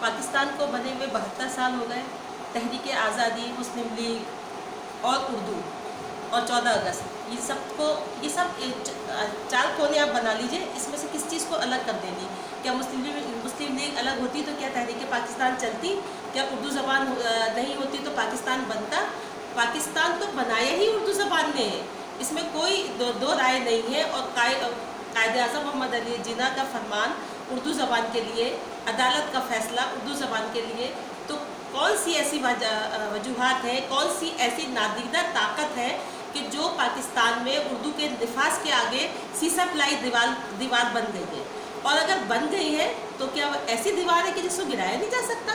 पाकिस्तान को बने हुए 72 साल हो गए। तहरीक आज़ादी, मुस्लिम लीग और उर्दू और 14 अगस्त, ये सब चार कोने आप बना लीजिए। इसमें से किस चीज़ को अलग कर देंगी? क्या मुस्लिम लीग अलग होती तो क्या तहरीक पाकिस्तान चलती? क्या उर्दू ज़बान नहीं होती तो पाकिस्तान बनता? पाकिस्तान तो बनाया ही उर्दू ज़बान ने है, इसमें कोई दो राय नहीं है। और कायद-ए-आज़म मोहम्मद अली जिन्ना का फरमान उर्दू ज़बान के लिए, अदालत का फ़ैसला उर्दू ज़बान के लिए, तो कौन सी ऐसी वजूहात है, कौन सी ऐसी नादीदा ताकत है कि जो पाकिस्तान में उर्दू के निफाज के आगे सीसा प्लाई दीवार बन गई है? और अगर बन गई है तो क्या वो ऐसी दीवार है कि जिसको गिराया नहीं जा सकता?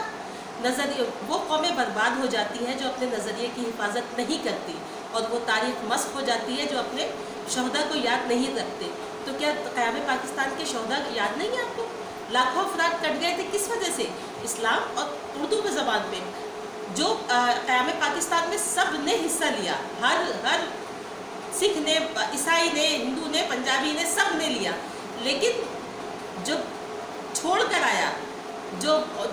नज़रिए वो कौमें बर्बाद हो जाती हैं जो अपने नज़रिए की हिफाजत नहीं करती, और वो तारीख़ मस्क हो जाती है जो अपने शहदा को याद नहीं रखते। तो क्या क़याम पाकिस्तान के शहदा याद नहीं है आपको? लाखों अफराद कट गए थे, किस वजह से? इस्लाम और उर्दू की ज़बान पे जो क़याम पाकिस्तान में सब ने हिस्सा लिया, हर सिख ने, ईसाई ने, हिंदू ने, पंजाबी ने, सब ने लिया। लेकिन जो छोड़ कर आया,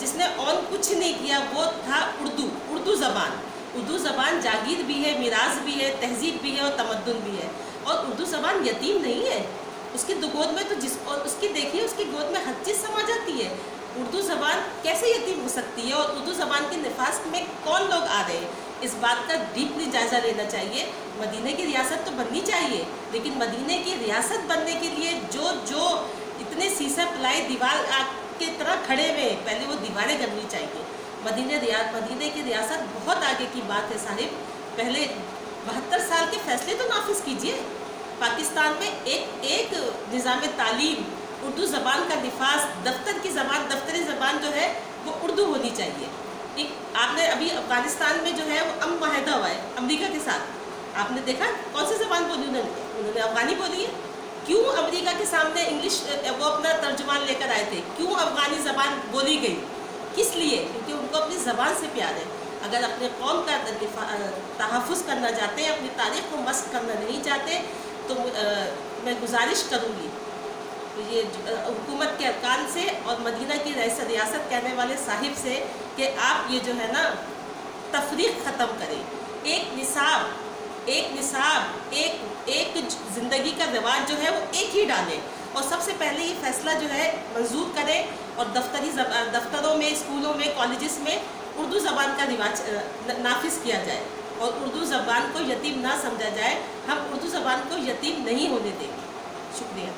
जिसने और कुछ नहीं किया, वो था उर्दू ज़बान। उर्दू ज़बान जागीर भी है, मिराज भी है, तहजीब भी है और तमद्दुन भी है। और उर्दू ज़बान यतीम नहीं है, उसकी गोद में तो उसकी देखिए, उसकी गोद में हर चीज़ समा जाती है। उर्दू ज़बान कैसे यतीम हो सकती है? और उर्दू ज़बान के निफाज में कौन लोग आ रहे हैं? इस बात का डीपली जायज़ा लेना चाहिए। मदीने की रियासत तो बननी चाहिए, लेकिन मदीने की रियासत बनने के लिए जो इतने सीसा प्लाई दीवार के तरह खड़े हुए, पहले वो दीवारें करनी चाहिए। मदीने की रियासत बहुत आगे की बात है साहिब। पहले 72 साल के फैसले तो नाफिज कीजिए। पाकिस्तान में एक निज़ाम तालीम, उर्दू ज़बान का निफाज, दफ्तरी ज़बान जो है वो उर्दू होनी चाहिए। आपने अभी अफ़गानिस्तान में जो है वो अमन माहिदा हुआ है अमेरिका के साथ, आपने देखा कौन सी ज़बान बोली उन्होंने अफ़गानी बोली है। क्यों अमेरिका के सामने इंग्लिश वो अपना तर्जुमान लेकर आए थे? क्यों अफ़गानी ज़बान बोली गई? किस लिए? क्योंकि उनको अपनी ज़बान से प्यार है। अगर अपने कौम का तहफ़्फ़ुज़ करना चाहते हैं, अपनी तारीख़ को मस्क करना नहीं चाहते, तो मैं गुजारिश करूँगी ये हुकूमत के अरकान से और मदीना की रियासत कहने वाले साहिब से कि आप ये जो है ना तफरीक ख़त्म करें। एक ज़िंदगी का रिवाज जो है वो एक ही डालें, और सबसे पहले ये फ़ैसला जो है मंजूर करें और दफ्तरों में, स्कूलों में, कॉलेजेस में उर्दू ज़बान का रिवाज नाफिज किया जाए और उर्दू ज़बान को यतीम ना समझा जाए। हम उर्दू ज़बान को यतीम नहीं होने देंगे। शुक्रिया।